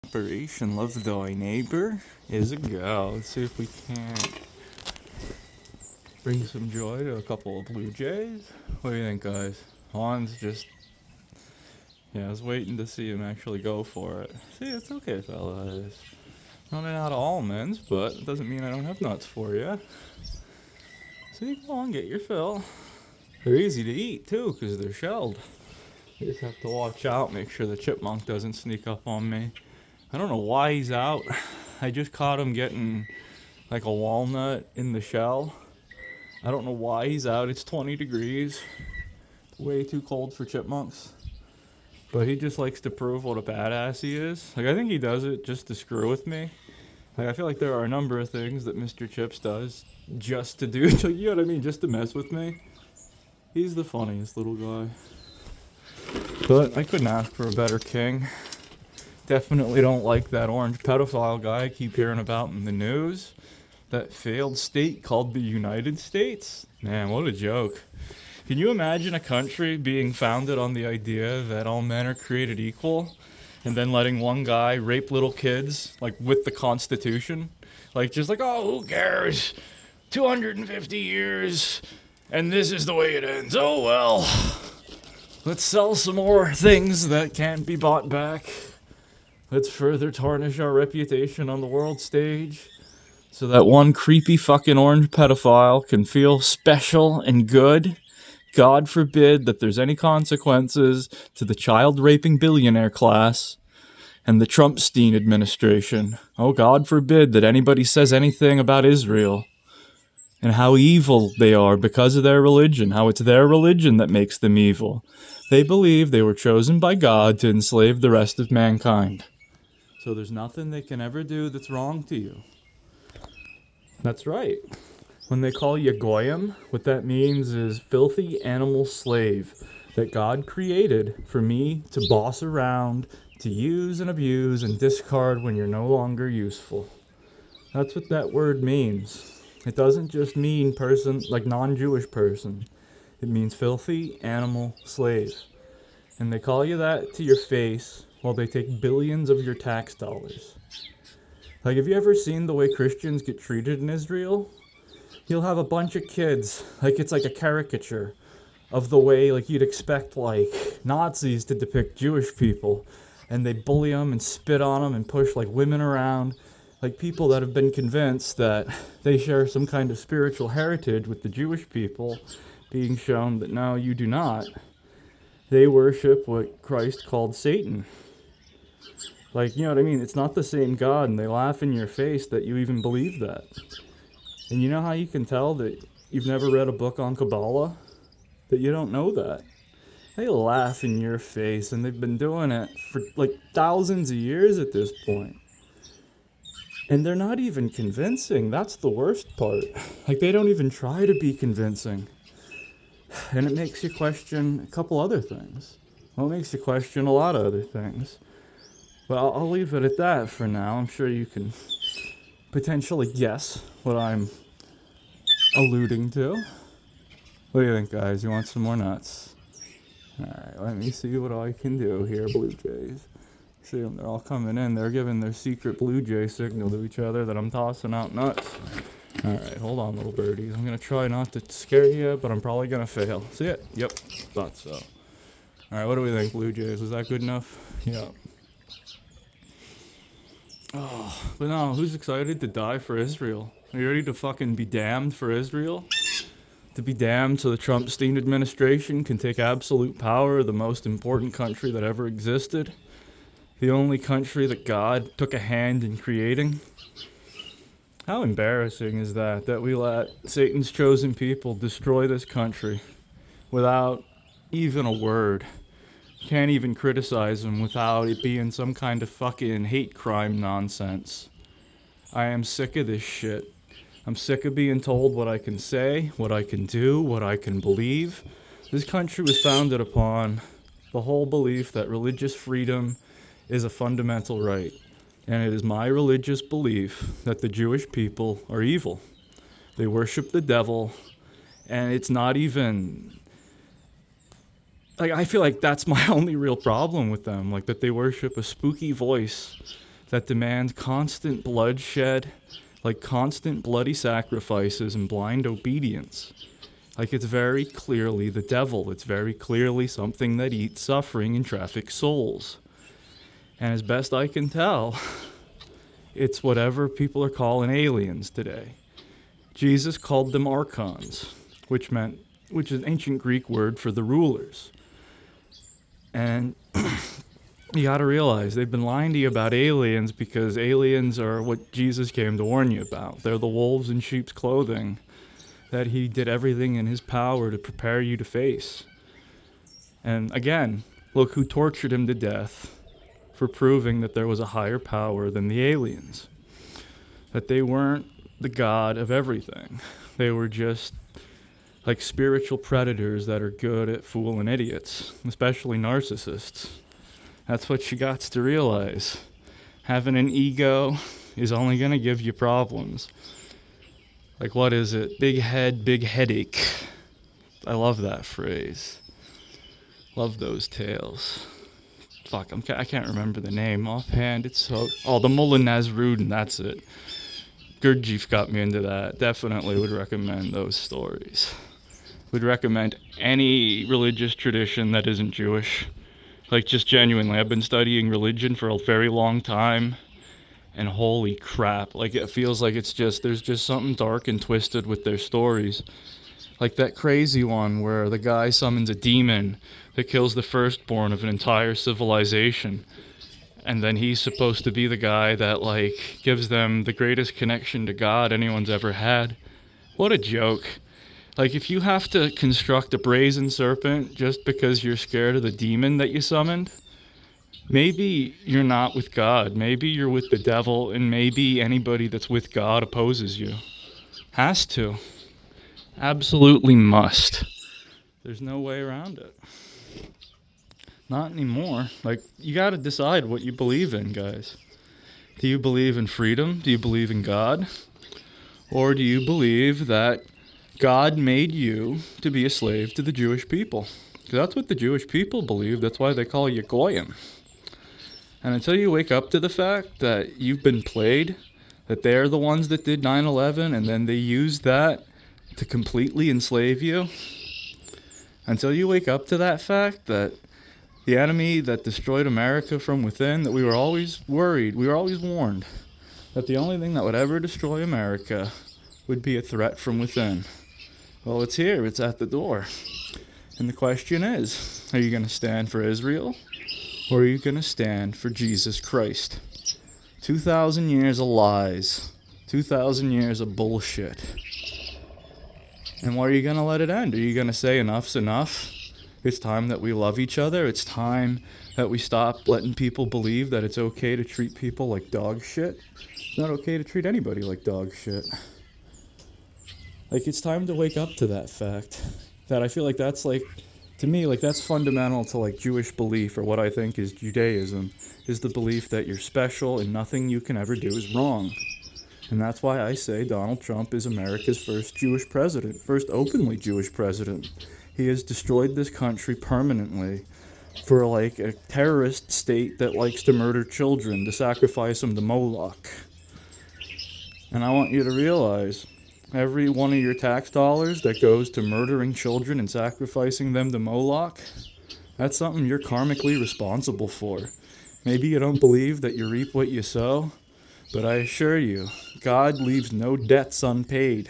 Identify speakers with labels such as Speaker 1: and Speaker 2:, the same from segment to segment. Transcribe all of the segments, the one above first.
Speaker 1: Operation Love Thy Neighbor is a go. Let's see if we can't bring some joy to a couple of Blue Jays. What do you think, guys? Juan's just, I was waiting to see him actually go for it. See, it's okay, fellas. Running out of almonds, but it doesn't mean I don't have nuts for you. See, go on, get your fill. They're easy to eat, too, because they're shelled. You just have to watch out, make sure the chipmunk doesn't sneak up on me. I don't know why he's out. I just caught him getting like a walnut in the shell. I don't know why he's out. It's 20 degrees. Way too cold for chipmunks. But he just likes to prove what a badass he is. Like, I think he does it just to screw with me. Like, I feel like there are a number of things that Mr. Chips does just to do, you know what I mean? Just to mess with me. He's the funniest little guy. But I couldn't ask for a better king. Definitely don't like that orange pedophile guy I keep hearing about in the news. That failed state called the United States. Man, what a joke. Can you imagine a country being founded on the idea that all men are created equal and then letting one guy rape little kids, like with the Constitution? Like, just like, oh, who cares? 250 years, and this is the way it ends. Oh, well. Let's sell some more things that can't be bought back. Let's further tarnish our reputation on the world stage so that one creepy fucking orange pedophile can feel special and good. God forbid that there's any consequences to the child-raping billionaire class and the Trumpstein administration. Oh, God forbid that anybody says anything about Israel and how evil they are because of their religion, how it's their religion that makes them evil. They believe they were chosen by God to enslave the rest of mankind. So there's nothing they can ever do that's wrong to you. That's right. When they call you Goyim, what that means is filthy animal slave that God created for me to boss around, to use and abuse and discard when you're no longer useful. That's what that word means. It doesn't just mean person, like non-Jewish person. It means filthy animal slave. And they call you that to your face while they take billions of your tax dollars. Like, have you ever seen the way Christians get treated in Israel? You'll have a bunch of kids, like it's like a caricature of the way like you'd expect like Nazis to depict Jewish people. And they bully them and spit on them and push like women around. Like people that have been convinced that they share some kind of spiritual heritage with the Jewish people, being shown that no, you do not. They worship what Christ called Satan. Like, you know what I mean? It's not the same God, and they laugh in your face that you even believe that. And you know how you can tell that you've never read a book on Kabbalah? That you don't know that. They laugh in your face, and they've been doing it for like thousands of years at this point. And they're not even convincing. That's the worst part. Like, they don't even try to be convincing. And it makes you question a couple other things. Well, it makes you question a lot of other things. But I'll leave it at that for now. I'm sure you can potentially guess what I'm alluding to. What do you think, guys? You want some more nuts? Alright, let me see what I can do here, Blue Jays. See them, they're all coming in. They're giving their secret Blue Jay signal to each other that I'm tossing out nuts. Alright, hold on, little birdies. I'm going to try not to scare you, but I'm probably going to fail. See it? Yep, thought so. Alright, what do we think, Blue Jays? Was that good enough? Yep. Oh, but no, who's excited to die for Israel? Are you ready to fucking be damned for Israel? To be damned so the Trumpstein administration can take absolute power of the most important country that ever existed? The only country that God took a hand in creating? How embarrassing is that we let Satan's chosen people destroy this country without even a word? Can't even criticize them without it being some kind of fucking hate crime nonsense. I am sick of this shit. I'm sick of being told what I can say, what I can do, what I can believe. This country was founded upon the whole belief that religious freedom is a fundamental right. And it is my religious belief that the Jewish people are evil. They worship the devil, and it's not even... Like, I feel like that's my only real problem with them, like that they worship a spooky voice that demand constant bloodshed, like constant bloody sacrifices and blind obedience. Like it's very clearly the devil. It's very clearly something that eats suffering and traffics souls. And as best I can tell, it's whatever people are calling aliens today. Jesus called them archons, which is an ancient Greek word for the rulers. And you gotta realize they've been lying to you about aliens because aliens are what Jesus came to warn you about. They're the wolves in sheep's clothing that he did everything in his power to prepare you to face. And again, look who tortured him to death for proving that there was a higher power than the aliens. That they weren't the God of everything. They were just like spiritual predators that are good at fooling idiots, especially narcissists. That's what you got to realize. Having an ego is only going to give you problems. Like, what is it? Big head, big headache. I love that phrase. Love those tales. Fuck, I can't remember the name offhand. It's so... Oh, the Mullah Nasruddin, that's it. Gurdjieff got me into that. Definitely would recommend those stories. Would recommend any religious tradition that isn't Jewish. Like, just genuinely, I've been studying religion for a very long time. And holy crap, like it feels like there's just something dark and twisted with their stories. Like that crazy one where the guy summons a demon that kills the firstborn of an entire civilization. And then he's supposed to be the guy that like gives them the greatest connection to God anyone's ever had. What a joke. Like if you have to construct a brazen serpent just because you're scared of the demon that you summoned, maybe you're not with God. Maybe you're with the devil, and maybe anybody that's with God opposes you. Has to. Absolutely must. There's no way around it. Not anymore. Like, you gotta decide what you believe in, guys. Do you believe in freedom? Do you believe in God? Or do you believe that God made you to be a slave to the Jewish people? Because that's what the Jewish people believe. That's why they call you Goyim. And until you wake up to the fact that you've been played, that they're the ones that did 9/11, and then they used that to completely enslave you, until you wake up to that fact that the enemy that destroyed America from within, that we were always worried, we were always warned, that the only thing that would ever destroy America would be a threat from within. Well, it's here, it's at the door. And the question is, are you going to stand for Israel? Or are you going to stand for Jesus Christ? 2,000 years of lies. 2,000 years of bullshit. And where are you going to let it end? Are you going to say enough's enough? It's time that we love each other. It's time that we stop letting people believe that it's okay to treat people like dog shit. It's not okay to treat anybody like dog shit. Like, it's time to wake up to that fact. That I feel like that's like... To me, like, that's fundamental to, like, Jewish belief, or what I think is Judaism, is the belief that you're special and nothing you can ever do is wrong. And that's why I say Donald Trump is America's first Jewish president, first openly Jewish president. He has destroyed this country permanently for, like, a terrorist state that likes to murder children, to sacrifice them to Moloch. And I want you to realize... Every one of your tax dollars that goes to murdering children and sacrificing them to Moloch, that's something you're karmically responsible for. Maybe you don't believe that you reap what you sow, but I assure you, God leaves no debts unpaid.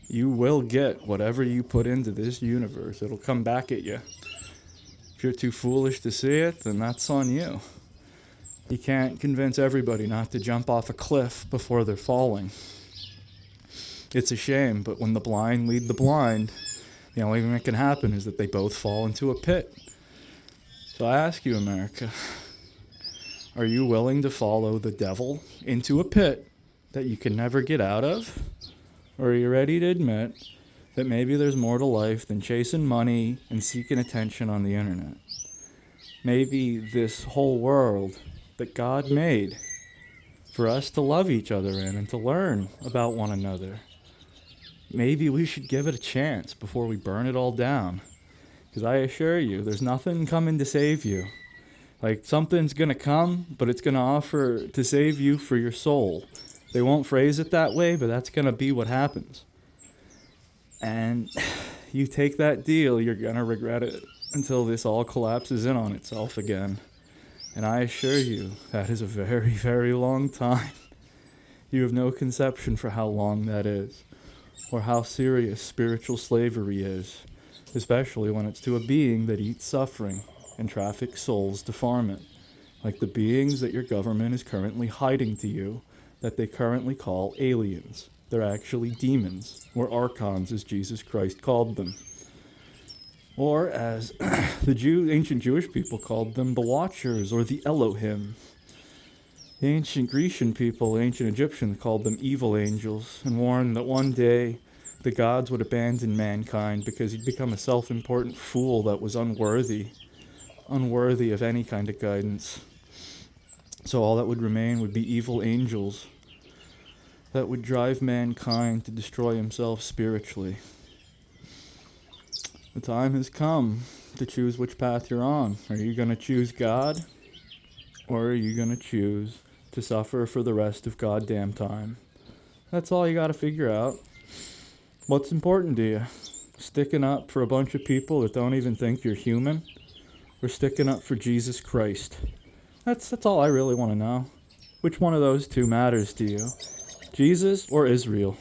Speaker 1: You will get whatever you put into this universe. It'll come back at you. If you're too foolish to see it, then that's on you. You can't convince everybody not to jump off a cliff before they're falling. It's a shame, but when the blind lead the blind, the only thing that can happen is that they both fall into a pit. So I ask you, America, are you willing to follow the devil into a pit that you can never get out of? Or are you ready to admit that maybe there's more to life than chasing money and seeking attention on the internet? Maybe this whole world that God made for us to love each other in and to learn about one another, maybe we should give it a chance before we burn it all down. Because I assure you, there's nothing coming to save you. Like, something's gonna come, but it's gonna offer to save you for your soul. They won't phrase it that way, but that's gonna be what happens. And you take that deal, you're gonna regret it until this all collapses in on itself again. And I assure you, that is a very, very long time. You have no conception for how long that is, or how serious spiritual slavery is, especially when it's to a being that eats suffering and traffics souls to farm it, like the beings that your government is currently hiding to you, that they currently call aliens. They're actually demons, or archons as Jesus Christ called them. Or as the ancient Jewish people called them, the Watchers, or the Elohim. The ancient Grecian people, ancient Egyptians, called them evil angels, and warned that one day the gods would abandon mankind because he'd become a self-important fool that was unworthy of any kind of guidance. So all that would remain would be evil angels that would drive mankind to destroy himself spiritually. The time has come to choose which path you're on. Are you going to choose God? Or are you going to choose to suffer for the rest of goddamn time? That's all you got to figure out. What's important to you? Sticking up for a bunch of people that don't even think you're human? Or sticking up for Jesus Christ? That's all I really want to know. Which one of those two matters to you? Jesus or Israel?